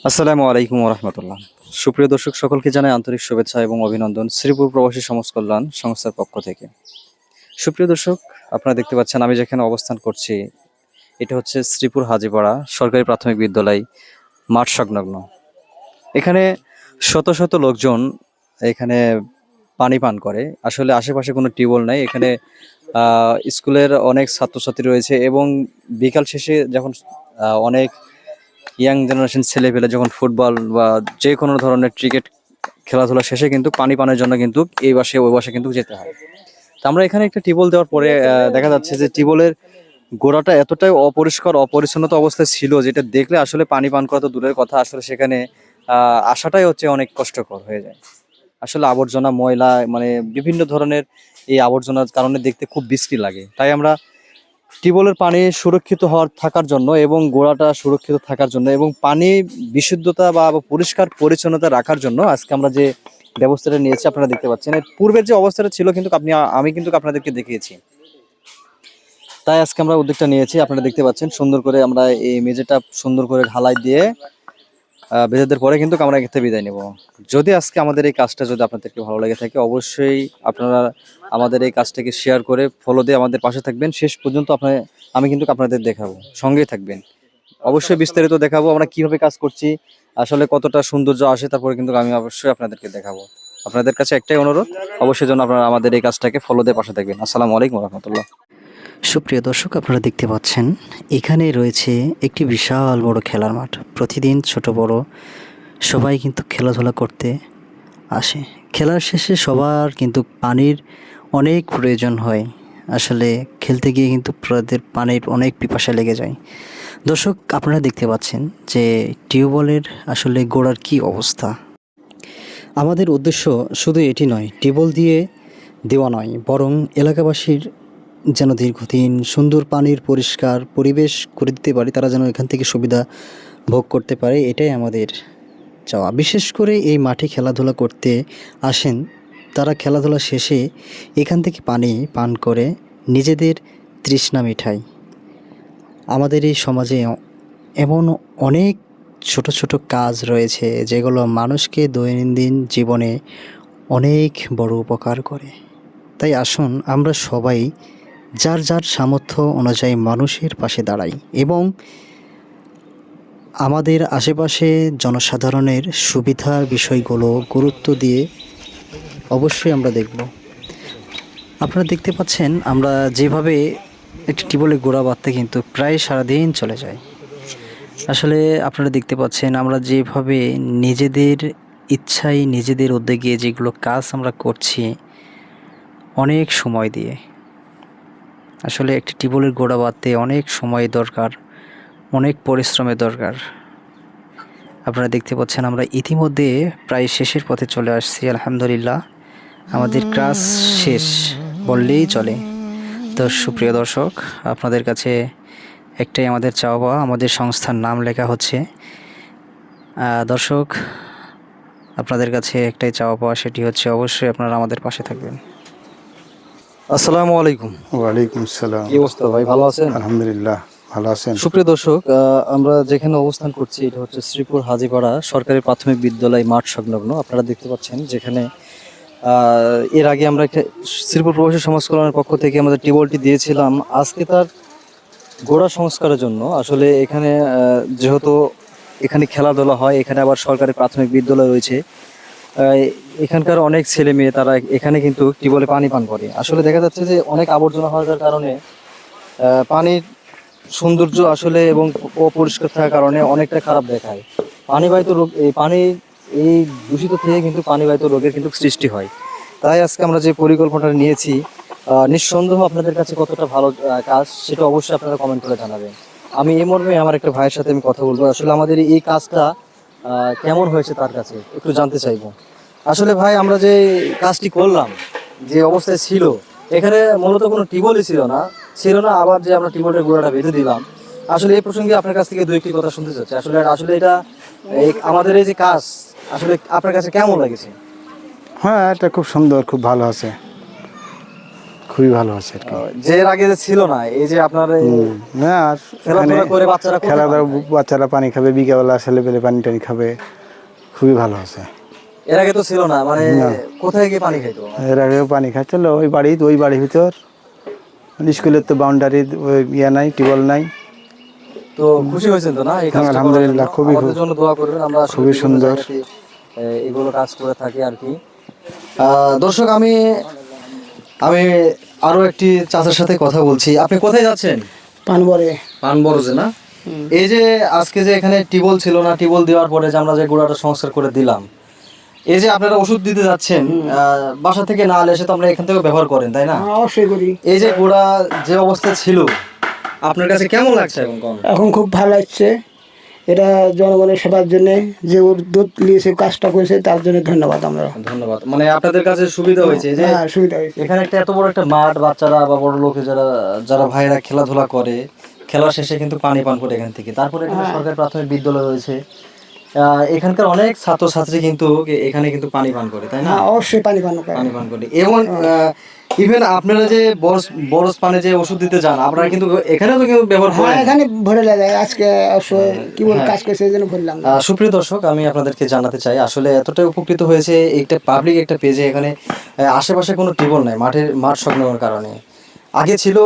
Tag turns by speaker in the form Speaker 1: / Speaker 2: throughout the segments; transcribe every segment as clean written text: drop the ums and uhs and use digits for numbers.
Speaker 1: আসসালামু আলাইকুম রহমতুল্লাহ। সুপ্রিয় দর্শক সকলকে জানাই আন্তরিক শুভেচ্ছা এবং অভিনন্দন শ্রীপুর প্রবাসী সমাজ কল্যাণ সংস্থার পক্ষ থেকে। সুপ্রিয় দর্শক, আপনারা দেখতে পাচ্ছেন আমি যেখানে অবস্থান করছি এটা হচ্ছে শ্রীপুর হাজীপাড়া সরকারি প্রাথমিক বিদ্যালয় মাঠ সংলগ্ন। এখানে শত শত লোকজন এখানে পানি পান করে। আসলে আশেপাশে কোনো টিউবওয়েল নাই। এখানে স্কুলের অনেক ছাত্রছাত্রী রয়েছে এবং বিকাল শেষে যখন অনেক ইয়াং জেনারেশন ছেলেপেলে যখন ফুটবল বা যে কোনো ধরনের ক্রিকেট খেলাধুলা শেষে কিন্তু পানি পানের জন্য কিন্তু এই পাশে ওই পাশে কিন্তু যেতে হয়। তো আমরা এখানে একটা টিউবওয়েল দেওয়ার পরে দেখা যাচ্ছে যে টিউবওয়েলের গোড়াটা এতটাই অপরিষ্কার অপরিচ্ছন্নতা অবস্থায় ছিল, যেটা দেখলে আসলে পানি পান করা তো দূরের কথা, আসলে সেখানে আসাটাই হচ্ছে অনেক কষ্টকর হয়ে যায়। আসলে আবর্জনা ময়লা মানে বিভিন্ন ধরনের এই আবর্জনার কারণে দেখতে খুব বিশ্রী লাগে। তাই আমরা টিউবওয়েলের পানি সুরক্ষিত থাকার জন্য এবং গোড়াটা সুরক্ষিত থাকার জন্য এবং পানি বিশুদ্ধতা বা পরিষ্কার পরিচ্ছন্নতা রাখার জন্য আজকে আমরা যে ব্যবস্থাটা নিয়েছি আপনারা দেখতে পাচ্ছেন। এর পূর্বের যে অবস্থাটা ছিল কিন্তু আমি কিন্তু আপনাদেরকে দেখিয়েছি। তাই আজকে আমরা উদ্যোগটা নিয়েছি। আপনারা দেখতে পাচ্ছেন সুন্দর করে আমরা এই মেঝেটা সুন্দর করে ঢালাই দিয়ে বেঁধেদের পরে কিন্তু আমরা এখান থেকে বিদায় নেব। যদি আজকে আমাদের এই কাজটা যদি আপনাদেরকে ভালো লেগে থাকে অবশ্যই আপনারা আমাদের এই কাজটাকে শেয়ার করে ফলো দিয়ে আমাদের পাশে থাকবেন। শেষ পর্যন্ত আমি কিন্তু আপনাদের দেখাবো, সঙ্গেই থাকবেন। অবশ্যই বিস্তারিত দেখাবো আমরা কিভাবে কাজ করছি, আসলে কতটা সৌন্দর্য আসে, তারপরে কিন্তু আমি অবশ্যই আপনাদেরকে দেখাবো। আপনাদের কাছে একটাই অনুরোধ, অবশ্যই যেন আপনারা আমাদের এই কাজটাকে ফলো দিয়ে পাশে থাকবেন। আসসালামু আলাইকুম রহমতুল্লাহ।
Speaker 2: সুপ্রিয় দর্শক, আপনারা দেখতে পাচ্ছেন এখানে রয়েছে একটি বিশাল বড় খেলার মাঠ। প্রতিদিন ছোট বড় সবাই কিন্তু খেলাধুলা করতে আসে। খেলার শেষে সবার কিন্তু পানির অনেক প্রয়োজন হয়। আসলে খেলতে গিয়ে কিন্তু তাদের পানির অনেক পিপাসা লেগে যায়। দর্শক, আপনারা দেখতে পাচ্ছেন যে টিউবওয়েলের আসলে গোড়ার কি অবস্থা। আমাদের উদ্দেশ্য শুধু এটি নয়, টিউবওয়েল দিয়ে দেওয়া নয়, বরং এলাকাবাসীর যেন দীর্ঘদিন সুন্দর পানির পরিষ্কার পরিবেশ করে দিতে পারি, তারা যেন এখান থেকে সুবিধা ভোগ করতে পারে, এটাই আমাদের চাওয়া। বিশেষ করে এই মাঠে খেলাধুলা করতে আসেন তারা, খেলাধুলা শেষে এখান থেকে পানি পান করে নিজেদের তৃষ্ণা মেটায়। আমাদের এই সমাজে এমন অনেক ছোট ছোট কাজ রয়েছে যেগুলো মানুষকে দৈনন্দিন জীবনে অনেক বড় উপকার করে। তাই আসুন আমরা সবাই যার যার সামর্থ্য অনুযায়ী মানুষের পাশে দাঁড়াই এবং আমাদের আশেপাশে জনসাধারণের সুবিধার বিষয়গুলো গুরুত্ব দিয়ে অবশ্যই আমরা দেখব। আপনারা দেখতে পাচ্ছেন আমরা যেভাবে একটি টিউবওয়েলের গোড়া বাঁধতে কিন্তু প্রায় সারাদিন চলে যায়। আসলে আপনারা দেখতে পাচ্ছেন আমরা যেভাবে নিজেদের ইচ্ছায় নিজেদের উদ্যোগে যেগুলো কাজ আমরা করছি অনেক সময় দিয়ে। আসলে একটি টিউবওয়েলের গোড়া বাঁধতে অনেক সময় দরকার, অনেক পরিশ্রমের দরকার। আপনারা দেখতে পাচ্ছেন আমরা ইতিমধ্যে প্রায় শেষের পথে চলে আসছি। আলহামদুলিল্লাহ, আমাদের কাজ শেষ বললেই চলে। তো সুপ্রিয় দর্শক, আপনাদের কাছে একটাই আমাদের চাওয়া, আমাদের সংস্থার নাম লেখা হচ্ছে। দর্শক, আপনাদের কাছে একটাই চাওয়া পাওয়া, সেটি হচ্ছে অবশ্যই আপনারা আমাদের পাশে থাকবেন।
Speaker 1: আসসালামু আলাইকুম।
Speaker 3: ওয়ালাইকুম সালাম।
Speaker 1: কি অবস্থা ভাই, ভালো আছেন?
Speaker 3: আলহামদুলিল্লাহ, ভালো আছেন?
Speaker 1: সুপ্রিয় দর্শক, আমরা যেখানে অবস্থান করছি এটা হচ্ছে শ্রীপুর হাজীপাড়া সরকারি প্রাথমিক বিদ্যালয় মাঠ সংলগ্ন। আপনারা দেখতে পাচ্ছেন যেখানে এর আগে আমরা একটা শ্রীপুর প্রবাসী সমাজ কল্যাণের পক্ষ থেকে আমাদের টিউবওয়েলটি দিয়েছিলাম। আজকে তার গোড়া সংস্কারের জন্য আসলে এখানে যেহেতু এখানে খেলাধুলা হয়, এখানে আবার সরকারি প্রাথমিক বিদ্যালয় রয়েছে, এখানকার অনেক ছেলে মেয়ে তারা এখানে কিন্তু টিউবওয়েলে পানি পান করে। আসলে দেখা যাচ্ছে যে অনেক আবর্জনা হওয়ার কারণে পানির সৌন্দর্য আসলে এবং অপরিষ্কার থাকার কারণে অনেকটা খারাপ দেখায়। পানিবাহিত রোগ, এই দূষিত থেকে কিন্তু পানিবাহিত রোগের কিন্তু সৃষ্টি হয়। তাই আজকে আমরা যে পরিকল্পনাটা নিয়েছি নিঃসন্দেহ আপনাদের কাছে কতটা ভালো কাজ সেটা অবশ্যই আপনারা কমেন্ট করে জানাবেন। আমি এই মর্মে আমার একটা ভাইয়ের সাথে আমি কথা বলবো, আসলে আমাদের এই কাজটা কেমন হয়েছে তার কাছে একটু জানতে চাইবো। আসলে ভাই, আমরা যে কাজটি করলাম, যে অবস্থায় ছিল এখানে মূলত কোনো টিউবওয়েলই ছিল না, আবার যে আমরা টিউবওয়েলের গোড়াটা বেঁধে দিলাম, আসলে এই প্রসঙ্গে আপনার কাছ থেকে দু একটি কথা শুনতে চাচ্ছি। আসলে এটা আমাদের এই যে কাজ আসলে আপনার কাছে কেমন লেগেছে?
Speaker 3: হ্যাঁ, এটা খুব সুন্দর, খুব ভালো আছে, খুবই ভালো আছে আর কি।
Speaker 1: যে এর আগে যে ছিল না, এই যে আপনার এই
Speaker 3: না আর
Speaker 1: খেলাধুলা করে বাচ্চারা কোথায়
Speaker 3: খেলাধুলা
Speaker 1: পানি খায়?
Speaker 3: বাচ্চারা পানি খাবে, বিকেলবেলা ছেলেপেলে পানি টানি খাবে, খুবই ভালো আছে।
Speaker 1: এর আগে তো ছিল না, মানে কোথায় গিয়ে পানি খাইতো?
Speaker 3: এর আগেও পানি খাচ্ছিল ওই বাড়ির ভিতর, স্কুলের তো বাউন্ডারি ইয়ে নাই, টিউবওয়েল নাই।
Speaker 1: তো খুশি হয়েছেন তো না এই কাজটা করার
Speaker 3: আলহামদুলিল্লাহ,
Speaker 1: জন্য?
Speaker 3: খুবই
Speaker 1: আমাদের জন্য দোয়া করবেন, আমরা আসলে
Speaker 3: খুবই
Speaker 1: বিভিন্ন
Speaker 3: সুন্দর।
Speaker 1: জায়গাতে, এগুলো কাজ করে থাকি আর কি। দর্শক, আমি আরো একটি চাচার সাথে কথা বলছি। আপনি কোথায় যাচ্ছেন?
Speaker 4: পানবরে
Speaker 1: পানবরজে না? এই যে আজকে যে এখানে টিউবওয়েল ছিল না, টিউবওয়েল দেওয়ার পরে যে আমরা যে গোড়াটা সংস্কার করে দিলাম, এই যে আপনারা ওষুধ দিতে যাচ্ছেন, বাসা থেকে না এসে তো আমরা এখান থেকে ব্যবহার করেন, তাই না?
Speaker 4: অবশ্যই করি।
Speaker 1: এই যে গোড়া যে অবস্থা ছিল, আপনার কাছে কেমন লাগছে এখন? কোন
Speaker 4: এখন খুব ভালো লাগছে। এটা জনগণের সেবার জন্য যে উদ্যোগ নিয়েছে, কাজটা করেছে, তার জন্য ধন্যবাদ। আমরা
Speaker 1: ধন্যবাদ। মানে আপনাদের কাছে সুবিধা হয়েছে যে
Speaker 4: হ্যাঁ, সুবিধা হয়েছে।
Speaker 1: এখানে একটা এত বড় একটা মাঠ, বাচ্চারা বা বড় লোকে যারা যারা ভাইরা খেলাধুলা করে, খেলা শেষে কিন্তু পানি পান করে এখান থেকে। তারপরে এখানে সরকারি প্রাথমিক বিদ্যালয় রয়েছে, এখানকার অনেক ছাত্রছাত্রী কিন্তু এখানে কিন্তু পানি পান করে, তাই না?
Speaker 4: হ্যাঁ, অবশ্যই পানি পান করে।
Speaker 1: পানি পান করে। এবং ইভেন আপনারা যে বরস পানে যে ওষুধ দিতে যান, আপনারা কিন্তু এখানেও তো কেউ ব্যবহার
Speaker 4: হ্যাঁ,
Speaker 1: করেন।
Speaker 4: এখানে ভরে যায়। আজকে অবশ্যই কি বল কাজ করেছে, এই জন্য ভরলাম।
Speaker 1: সুপ্রিয় দর্শক, আমি আপনাদেরকে জানাতে চাই, আসলে এতটাই উপকৃত হয়েছে একটা পাবলিক একটা পেজে। এখানে আশেপাশে কোনো টিউবওয়েল নাই, মাঠ সংলগ্নের কারণে। আগে ছিল,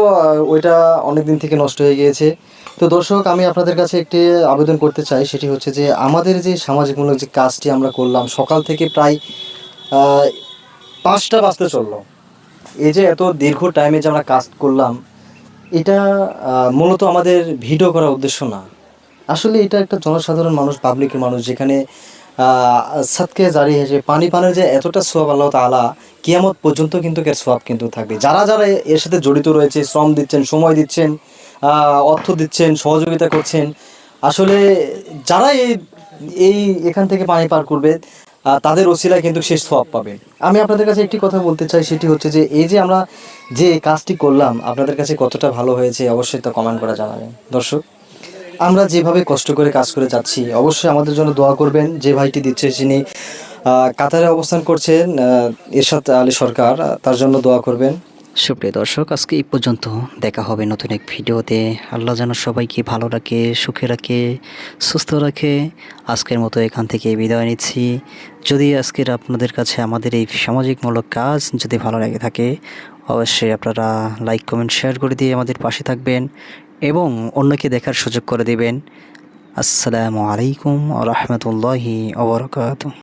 Speaker 1: ওইটা অনেক দিন থেকে নষ্ট হয়ে গিয়েছে। তো দর্শক, আমি আপনাদের কাছে একটি আবেদন করতে চাই, সেটি হচ্ছে যে আমাদের যে সামাজিকমূলক যে কাজটি আমরা করলাম, সকাল থেকে প্রায় 5টা বাজতে চললো। এই যে এত দীর্ঘ টাইমে যে আমরা কাজ করলাম, এটা মূলত আমাদের ভিডিও করার উদ্দেশ্য না। আসলে এটা একটা জনসাধারণ মানুষ, পাবলিকের মানুষ, যেখানে সাদকে জারি হিসেবে পানি পানের যে এতটা সওয়াব আল্লাহ তাআলা কিয়ামত পর্যন্ত কিন্তু এর সওয়াব কিন্তু থাকবে। যারা যারা এর সাথে জড়িত রয়েছে, শ্রম দিচ্ছেন, সময় দিচ্ছেন, অর্থ দিচ্ছেন, সহযোগিতা করছেন, আসলে যারা এই এখান থেকে পানি পার করবে, তাদের ওসিলায় কিন্তু শেষ সওয়াব পাবে। আমি আপনাদের কাছে একটি কথা বলতে চাই, সেটি হচ্ছে যে এই যে আমরা যে কাজটি করলাম, আপনাদের কাছে কতটা ভালো হয়েছে অবশ্যই তা কমেন্ট করে জানাবেন। দর্শক, আমরা যেভাবে কষ্ট করে কাজ করে যাচ্ছি, অবশ্যই আমাদের জন্য দোয়া করবেন। যে ভাইটি দিচ্ছে, যিনি কাতারে অবস্থান করছেন, এরশাদ আলী সরকার, তার জন্য দোয়া করবেন।
Speaker 2: সুপ্রিয় দর্শক, আজকে এই পর্যন্ত। দেখা হবে নতুন এক ভিডিওতে। আল্লাহ যেন সবাইকে ভালো রাখে, সুখে রাখে, সুস্থ রাখে। আজকের মতো এখান থেকে বিদায় নিচ্ছি। যদি আজকের আপনাদের কাছে আমাদের এই সামাজিকমূলক কাজ যদি ভালো লেগে থাকে, অবশ্যই আপনারা লাইক, কমেন্ট, শেয়ার করে দিয়ে আমাদের পাশে থাকবেন এবং অন্যকে দেখার সুযোগ করে দেবেন। আসসালামু আলাইকুম ওয়া রাহমাতুল্লাহি ওয়া বারাকাতুহু।